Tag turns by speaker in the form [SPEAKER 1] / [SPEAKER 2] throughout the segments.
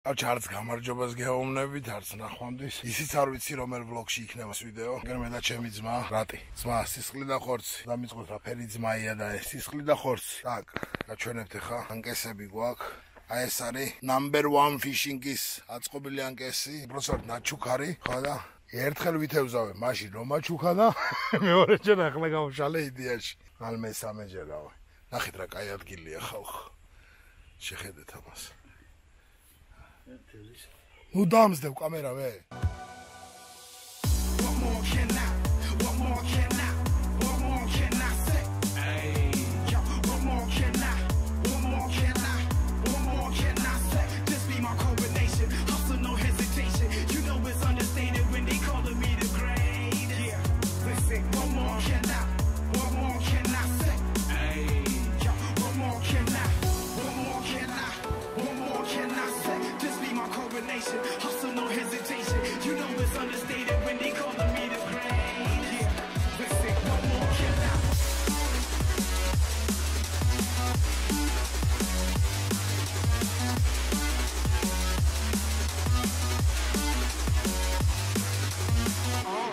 [SPEAKER 1] Ჩარც გამარჯობას გეუბნებით, არც ნახვამდის. ისიც არ ვიცი რომელ ვლოგში იქნება ეს ვიდეო. მე და ჩემი ძმა, რატი. ძმა სისხლი და ხორცი. დამიწყოთ რა ფერი ძმაია და ეს სისხლი და ხორცი. Так, გაჩვენებთ ახლა. ანკესები გვაქვს. აი ეს არის number 1 fishing-ის აწყობილი ანკესი. უბრალოდ ნაჩუქარი, ხო და ერთხელ ვითევზავე, მაშინ რომ აჩუქა და მეორეჯერ ახლა გავშალე იდეაში. ალ მესამეჯერავე. ნახეთ რა კაი ადგილია ხალხო. შეხედეთ ამას. Nu damsdev kamera ve.
[SPEAKER 2] Hustle, no hesitation. You know it's understated when they call me the great. Yeah, listen, one more can I?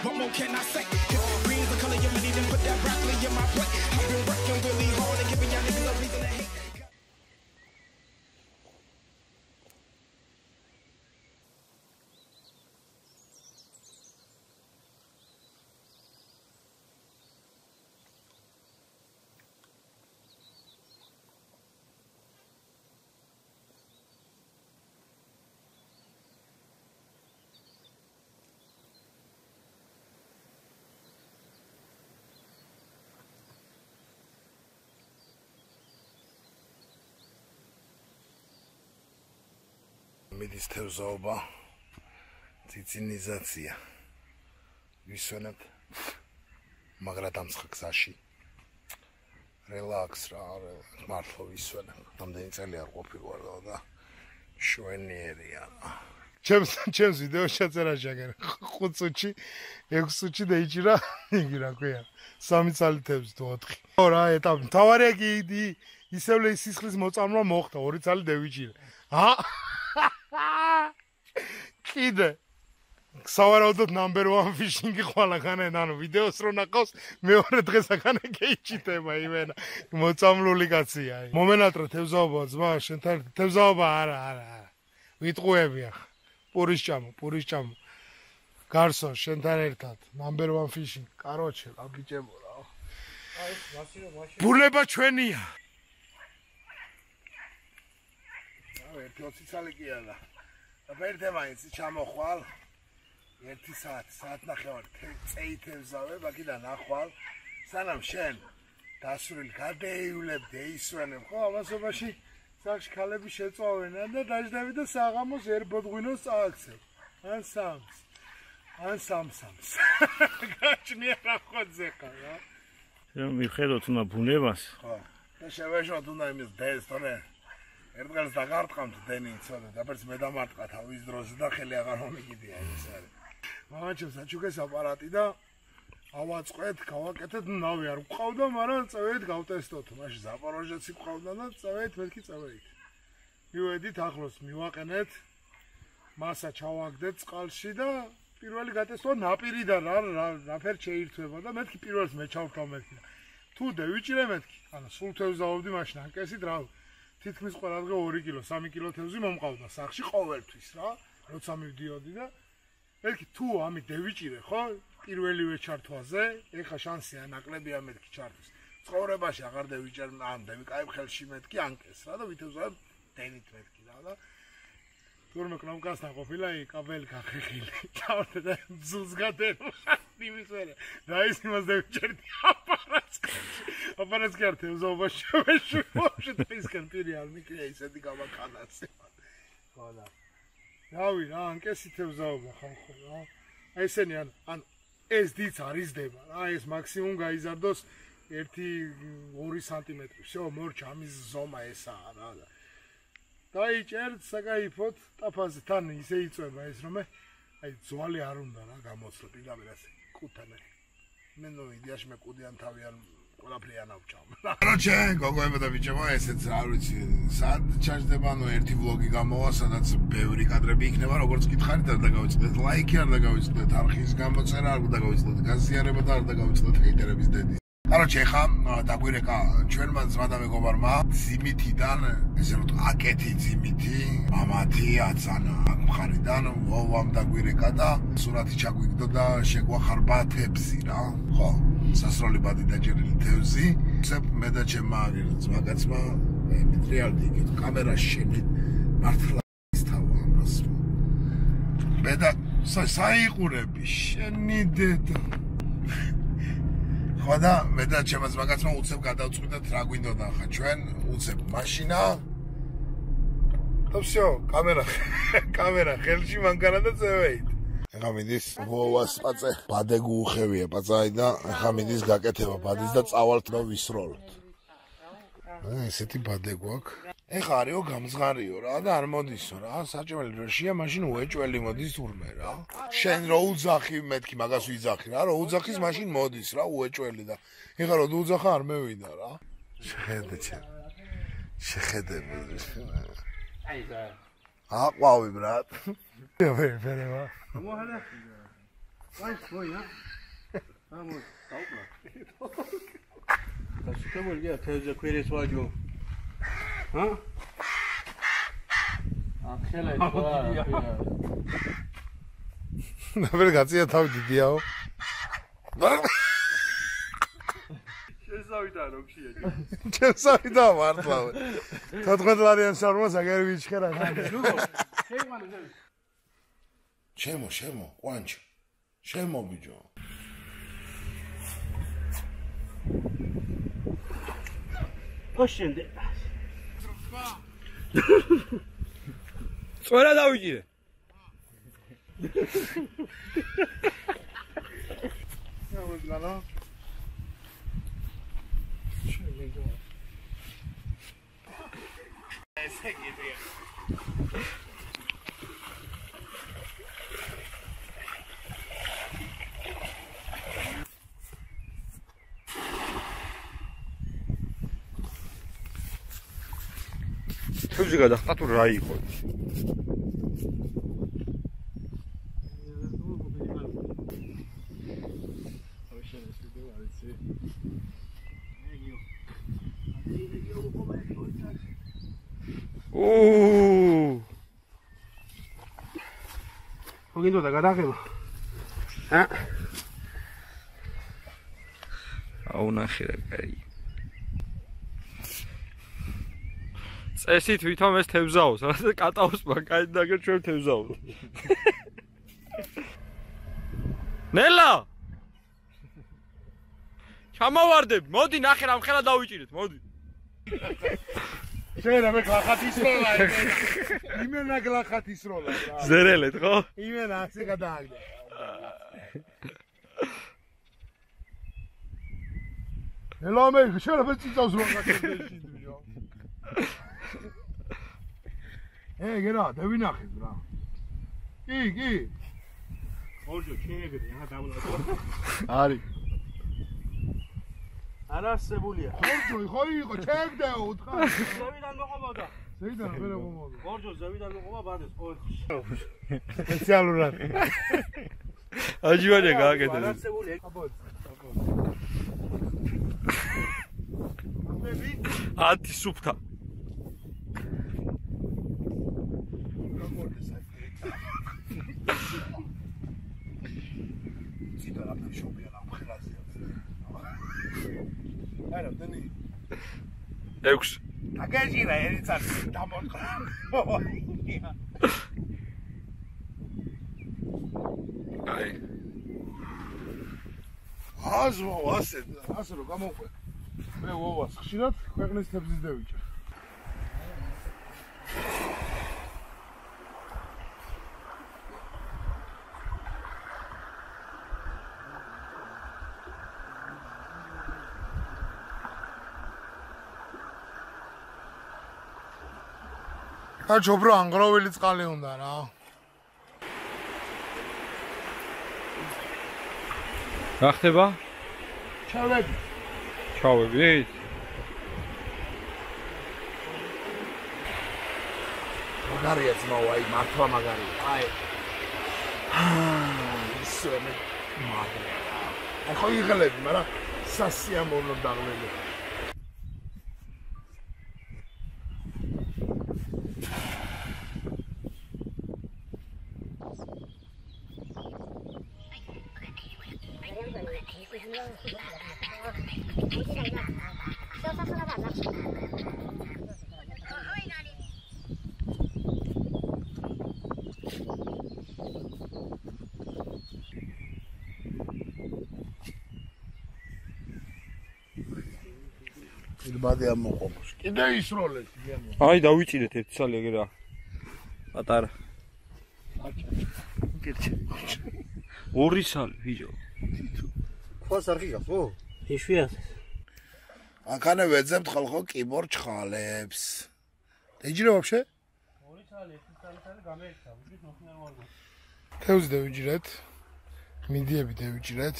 [SPEAKER 2] What more can I say? Green's the color of money, then put that broccoli in my plate. I've been working really hard and giving y'all niggas a reason to hate.
[SPEAKER 1] მიდის თევზაობა, ციცინიზაცია. ვისვენებთ მაგრა დამცხა გზაში. რელაქს რა, მართლა ვისვენებ. რამდენი წელი არ ყოფილვარ და შვენიერია. ჩემს ვიდეოში აწერა შეგერ 5 წუთში, 6 წუთში დაიჭირა, იგი რა ქვია, 3 წელი თევზი თუ 4. ო რა ეტაპი, თავარია კი ისევლე სისხლის მოწამვლა მოხდა, 2 წელი დავიჭირე. კიდე სავარაუდოდ number 1 fishing-ი ყველგან ანუ ვიდეოს რო ნახავს მეორე დღესაგან გეიჭიტება იმენა მოწამლული კაცია. მომენატრა თევზაობა ძმა შენთან თევზაობა არა. ვიტყუები ახლა. პურის ჭამო. გარსო შენთან ერთად number 1 fishing. კაროჩე, აბიჭებო რა. აი მასი რომ მაშინ ბუნება ჩვენია. ერთი 20 წელი კი არა. Aperte maინც ჩამოხვალ 1 საათ ნახევარი წეითევზავე მაგიდან ახვალ სანამ შენ დასურილ გადეივლებ დაისვენებ ხო ამასობაში სახში ქალები შეწვავენ და დაждები და საღამოს ერბოდღვინოს წააქცევ ან სამს გაჩნია რა ხოძე ხა რა
[SPEAKER 3] მიხედოთ უნდა ბუნებას
[SPEAKER 1] ხო და შევეშოთ უნდა იმის დესტონე ერთგანს დაგარტყამთ დენი ცოტა დაბერს მე დამარტყა თავის დროზე და ხელი აღარ მომიგიდია ეს არის. მამაჩემ საჩუქეს აპარატი და ავაწყეთ, გავაკეთეთ, ნავი არ ვყავდა, მაგრამ წავედით გავტესტოთ. მაშინ ზაპოროჟეც ვყავდა და წავედით მეთქი წავედით. მივედით ახლოს მივაყენეთ, მასა ჩავაგდეთ წყალში და პირველი გატესტვა ნაპირიდან რა ფერ შეირთვება და მეთქი პირველს მე ჩავთავ მეთქი. თუ დავიჭირე მეთქი, ანუ სულ თევზაობდი მაშინ ანკესით რა თითქმის ყველადღე 2 კილო, 3 კილო თევზი მომყავდა სახში ყოველთვის რა, როცა მივდიოდი და მეთქი თუ ამით დავიჭირე, ხო? პირველივე ჩართვაზე, ეხა შანსია ნაკლებია მეთქი ჩართვის. ცხოვრებაში აღარ დავიჭერ, ან დავიკაებ ხელში მეთქი ანკეს რა და ვითევზავებ დენით მეთქი რა და თურმე კნოპკასთან ყოფილა კაბელი გახეხილი. ჩავდე და ზულს გადერო. იმისერე. და ის იმას დავიჭერდი აპარატს კი არ თევზაობაში შევეშვი ისკენ პირი არ მიკრია ისეთი გამაკანაცე. ხო და რავი რა ანკესი თევზაობა ხალხო რა. აი ესენი ან ეს დიც არიზდება რა ეს მაქსიმუმ გაიზარდოს 1-2 სანტიმეტრი. всё მორჩა ამის ზომა ესაა რა. დაიჭერთ საკაიფოთ ტაფაზე თან ისე იწვება ეს რომ აი ძვალი არ უნდა რა გამოცლო პირდაპირ ასე კუთანე. მე ნუ იდეაში მე კუდიან თავი არ ყველაფერი ანავჭამ. Короче, გოგოებო და ბიჭებო, ესეც რა ვიცი, სად ჩაჯდება, ერთი ვლოგი გამოვა, სადაც ბევრი კადრები იქნება, როგორც გითხარით, არ დაგავიწყდეთ ლაიქი, არ დაგავიწყდეთ არხის გამოწერა, არ დაგავიწყდეთ გაზიარება და არ დაგავიწყდეთ ჰეიტერების დედის. Короче, ხა დაგვირეკა ჩვენმა ძმა და მეგობარმა ძიმითიდან, ესე რომ აკეთი ძიმითი, მამათი აცანა აქ მხარიდან ვოვამ დაგვირეკა და სურათი ჩაგვიგდო და შეგვახარბა თებზი რა. ხო, სასროლი ბადი დაჭერილი თევზი. მე და ჩემმა ძმაკაცმა მიტრიალდი იქით კამერაში შენით მართლა ისთავა ამას. მე და საიყურები შენი დედა. ხოდა მე და ჩემმა ძმაკაცმა უცებ გადავწყვიტეთ რა გვინდოდა ხა ჩვენ უცებ მაშინა და всё კამერა ხელში მანქანა და წევით ეხა მიდის ვოვას პაწე ბადე გუხევია პაწაი და ეხა მიდის გაკეთება ბადის და წავალთ და ვისროლოთ ესეთი ბადე გვაქვს ეხა არისო გამზღარიო რა და არ მოდისო რა საჭმელი დროშია მაშინ უეჭველი მოდის თურმე რა შენ რო უძახი მეთქი მაგას ვიძახი რა რო უძახის მაშინ მოდის რა უეჭველი და ეხა რო უძახა არ მევიდა რა შეხედე აყვავი ბრატ ვერება მოჰალა ვაის მოია ამო დაუკლა და შეგმოლია თეზე კვირეს ვაჯო ჰა? ახლა ნაბერ გაცია თავი დიდიაო. შესავიდა როქშია. შესავიდა მართლა. 14 ლარიან შარმა საგერი ვიჩხერა. შემო, ყვანჩ. შემო ბიჭო.
[SPEAKER 4] ოშენდე. წორა დავიჭირე.
[SPEAKER 1] გამოდლანა. ესე გიდია. თუჯი გადახტა თუ რა იყო? Poquito de carajo.
[SPEAKER 4] აუნა ხერაკაი. წესით ვითომ ეს თევზაოს, რა კატაოს მაგაი და ჩვენ თევზაო. ნელა! ჩამოვარდები, მოდი ნახე რა მხელა დავიჭირეთ, მოდი.
[SPEAKER 1] შეიძლება მე გლახათის როლა იმენა გლახათის როლა რა
[SPEAKER 4] ზერელეთ ხო?
[SPEAKER 1] იმენა ასე გადააგდა ელამე შეიძლება წიწავს რო გაკეთდეს ბიჭო გერა დავინახეთ რა კი ორჯო ჩეგრი რა დავლა არის არასებულია. ორჯო ხო იყო, ჩეგდე უთხარ. ზევიდან მოყავდა. ზევიდან ვერ მოყავდა. ორჯო ზევიდან მოყვა ბადეს ყოველთვის. სპეციალურად.
[SPEAKER 4] აჯვანე გააკეთე.
[SPEAKER 1] არასებულია. აბოთ.
[SPEAKER 4] ათი სუფთა.
[SPEAKER 1] ციტა რა შობია რა ხრაზია. არა, დენი.
[SPEAKER 4] 6.
[SPEAKER 1] დაგეჟირა ერიცად დამოყრა.
[SPEAKER 4] აი.
[SPEAKER 1] ასე რომ გამოყვე. მე ვოვას ხშირად ქვეყნის თებზის დავიჭერ. კაჩო ბრო ანგროვილი წყალი უნდა რა.
[SPEAKER 4] რა ხდება?
[SPEAKER 1] ჩავედი.
[SPEAKER 4] ჩავებით?
[SPEAKER 1] მაგარია ძმაო, აი მართლა მაგარია. აი. ისე მე მაგარია. აი ხო იღლები, მაგრამ სასიამოვნო დაღლები. Ilbadi ამოყობს. კიდე ისროლეთ, გიანო.
[SPEAKER 4] აი დავიჭირეთ ერთი სალი ეგ რა. პატარა. კეთილი. ორი სალი, ბიჭო.
[SPEAKER 5] ხო სარხი გახო? იშვიათ.
[SPEAKER 1] აქანე ვეძებთ ხალხო კიბორ ჩხალებს. ეჯირე ვაფშე?
[SPEAKER 5] ორი სალი, ერთი სალი გამერთა, ვიძით მოხნარ ვარგო.
[SPEAKER 1] თევზი დავიჭირეთ. მიდიები დავიჭირეთ.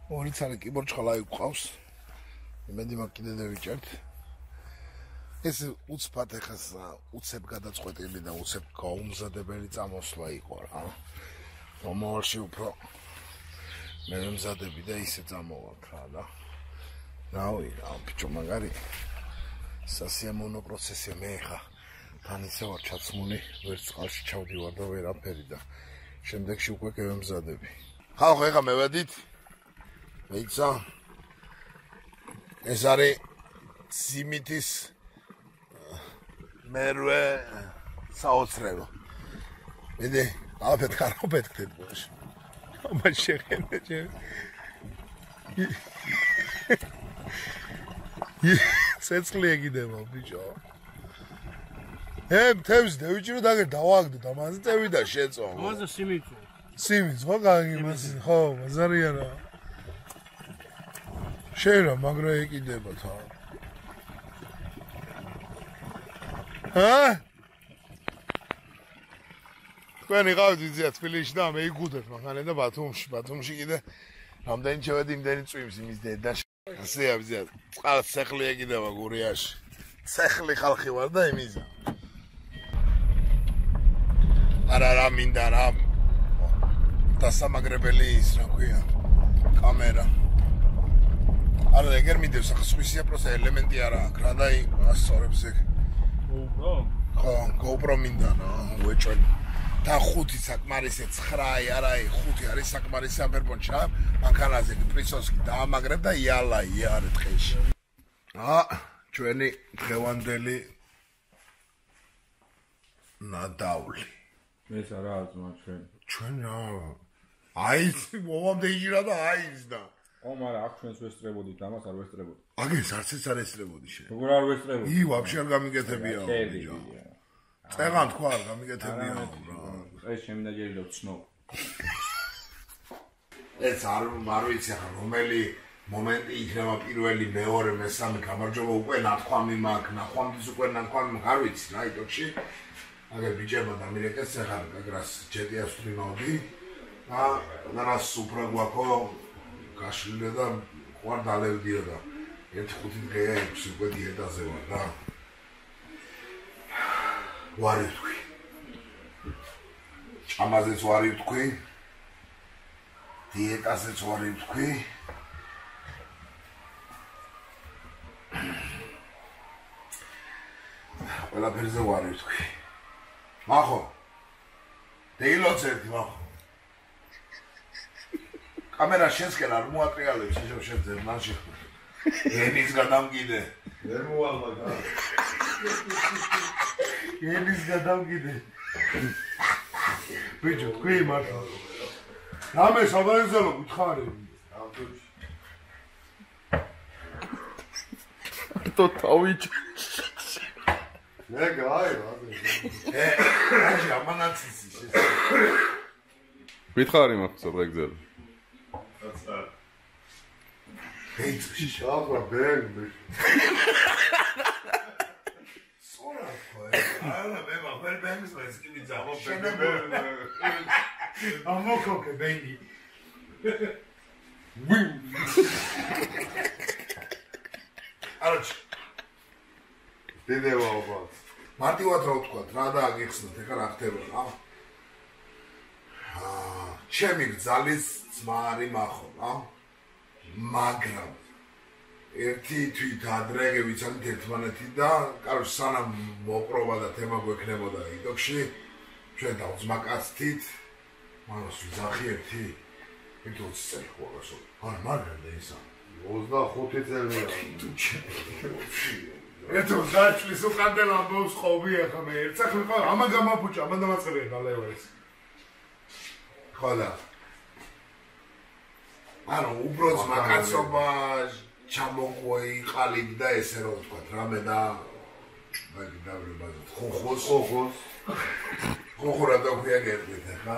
[SPEAKER 1] ორი სალი კიბორ ჩხალა იყავს. იმედი მაქვს კიდე დავიჭერთ. ეს უცბად ეხას უცებ გადაწყვეტილი და უცებ გაუმზადებელი წამოსვლა იყო რა. მომავალში უფრო მე მომზადები და ისე წამოვარ რა და რავი რა ბიჭო მაგარი სასიამოვნო პროცესია მე ხა თან ისე ვარ ჩაცმული ვერც წყალში ჩავდივარ და ვერაფერი და შემდეგში უკვე გემზადები. ხალხო ეხა მევედით მეიცა ეს არის სიმითის მერვე საოცრებო. მიდე აბეთ კარობეთქეთ ბოშ. აბა შეხენე ჯე. სეცლი ეგიდება ბიჭო. თევზი დავიჭირო და აგერ დავაგდო და მანზე წევი და შეწო.
[SPEAKER 5] მანზე სიმიცო.
[SPEAKER 1] სიმიც ხო გაგი მას ხო მზარია რა. შეერა მაგრა ეკიდება თა. თქვენი ყავთ იზია თბილისში და მე იგუდებ მაგალითად და ბათუმში კიდე რამდენი შევედი იმდენი წვიმს იმის დედაში. ასეა იზია წყალ სახლი ეკიდება გურიაში. სახლი ხალხი ვარ და იმიზა. არა მინდა რა დასამაგრებელი ის რა ქვია კამერა. არა ეგერ მინდებს ახლა სხვისია პროსე ელემენტი არა აქვს რა და ასწორებს ეგ. ხო, GoPro მინდა რა, ვეჭველი. და 5 საკმარისი 9 არა, 5 არის საკმარისი ამბერბონჩი რა. მანქანაზე პრისოსკი დაამაგრებ და იალა იარე დღეში. ჩვენი დღევანდელი ნადავლი.
[SPEAKER 4] ეს არა აზმა
[SPEAKER 1] ჩვენ რა. აიც მომამდე იჯრა და აიც და.
[SPEAKER 4] ო მაგრამ აქ ჩვენს ვესწრებოდით, ამას არ ვესწრებოდით.
[SPEAKER 1] აგეს არც ეს არ ესწრებოდი შენ.
[SPEAKER 4] როგორ არ ვესწრებოდი?
[SPEAKER 1] ვაფშე არ გამიგეთებია. წეღან თქვა არ გამიგეთებია რა.
[SPEAKER 4] ეს ჩემი ნაჯერი და ცნო.
[SPEAKER 1] ეს არ ვიცი ახლა რომელი მომენტი იქნება პირველი, მეორე, მესამე გამარჯობა უკვე ნათქვამი მაქვს, ნახვამდის უკვე ნათქვამი მაქვს, არ ვიცი რა იტოქში. აგერ ბიჭებმა დამირეკეს ახლა გაგრას ჯეტიას ვიმავდი. რას უფრო გვაქვს გაშლილი და ყوار დალევდიო და 1-5 დღე უკვე დიეტაზე ვარ და ვარი ვთქვი. ჭამაზეც ვარი ვთქვი. დიეტაზეც ვარი ვთქვი. ყველაფერზე ვარი ვთქვი. მახო. დეილოცერდი მახო. კამერა შენსკენ არ მოატრიალებს ისევ შენ ზერმანში. ენის გადამგიდე. ვერ მოვალმა და. ენის გადამგიდე. ბიჭო, თქვი მართლა. რამე საბარეზელო გითხარი.
[SPEAKER 4] то თავიჭ.
[SPEAKER 1] მე გაივა. აი, ამანაცისი შეს.
[SPEAKER 4] ვითხარი მაქვს პროექტზე.
[SPEAKER 1] ეიცი შალვა ბენგ. სორა ხო? არა მე მაგერ ბენგს ვეს კი მიძამო ბენგ. ამოკოკე ბენგი. Короче.
[SPEAKER 6] დედევა უბა.
[SPEAKER 1] მარტივად რა ვთქვათ, რა დააგეხსნათ, ეხლა რა ხდება რა? ჩემი გზალის ძმა არის მახო, რა? მაგრამ ერთი თვით ადრე გევიცანით ერთმანეთი და, короче, სანამ მოპრობა და თემა გვექნებოდა იტოქში, ჩვენ დავძმაკაცთით, მანოს ვიზახი ერთი 20 წელი ხოლმე. არა, მაგრამ და ისა
[SPEAKER 6] 25 წელია.
[SPEAKER 1] ეთო ზარჩლის უკანდელ ამბობს ხოვი ახლა მე ერთხელ ვიყავ ამან გამაფუჭა ამან დამაწერია გალევა ეს ხოდა ანუ უბრალოდ მაკაცობა ჩამოყვი ყალიბ და ესე რა ვთქვა რამე და მაგი დავრებაზე ხოხორა და ქვია გერდით ახლა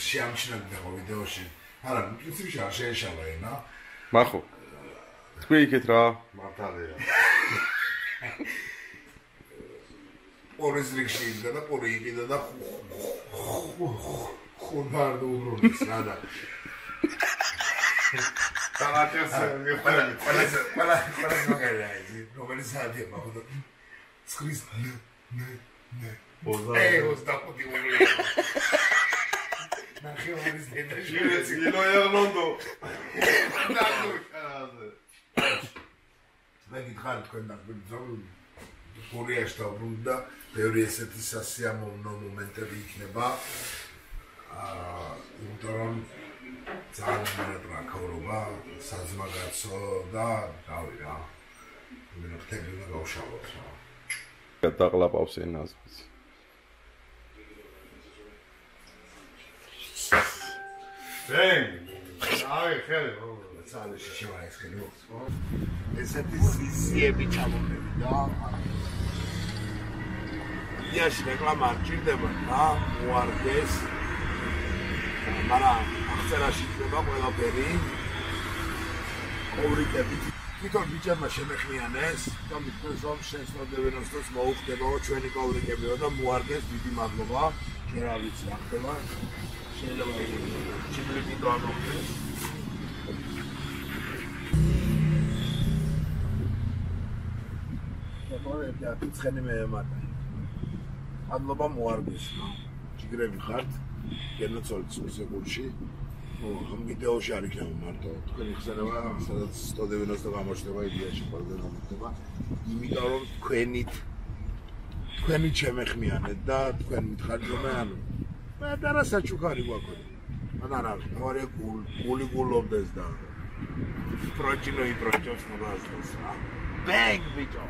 [SPEAKER 1] შეამჩნევ და ვიდეოში არა პრინციპში არ შეეშალა ენა
[SPEAKER 4] მახო თქვი იქეთ რა
[SPEAKER 6] მართალია
[SPEAKER 1] ორის რიგში იდგა და პური იყიდა და ხუნდარ უბრუნეს რა და ყველა მაგარია რომელი საათია მაგოდა სკრის ნე ოსტაპოტი უგლია ნახე არის დედაში
[SPEAKER 6] გილო ერლონდო
[SPEAKER 1] მე გითხარ თქვენ დაგვიძროული გურიაში დავბრუნდი და ბევრი ესეთი სასიამოვნო მომენტები იქნება იმიტომ რომ ძალიან მარტივია საზმაგაცო და რავი რა მე ხტები და გავშალოთ რა
[SPEAKER 4] გადაყლაპავს ენას
[SPEAKER 6] აი ხელი
[SPEAKER 1] ცალში შემაის ხელი ესეთი სიები ჩამონები და იაში რეკლამა არ ჭირდება და მოარდეს მაგრამ აღწერაში იქნება ყველაფერი კოვრიკებით თვითონ ბიჭებმა შემეხმიანეს და მithქვეს რომ შესაძლებელს მოუხდებაო ჩვენი კოვრიკებიო და მოარდეს დიდი მადლობა შენ რა ვიცი რა ხდება შეიძლება ჩიბლიკი დაანოხდეს და ფიცხენი მე მარტო მადლობა მოარდეს ჯიგრები ხართ გენოცოლის სეგულში ამ ვიდეოში არ იქნება მარტო თქვენი ხსენება სადაც 190 გამოჩნდება იდეაში ყველაზე გამოჩნდება იმიტომ რომ თქვენი შემეხმიანეთ და თქვენ მითხარით რომ ანუ მე და საჩუქარი გვაქვს მაგრამ არა მორე გულობდეს და პროჭინო იპროჭოს მოგასწროს ბენგ ბიჭო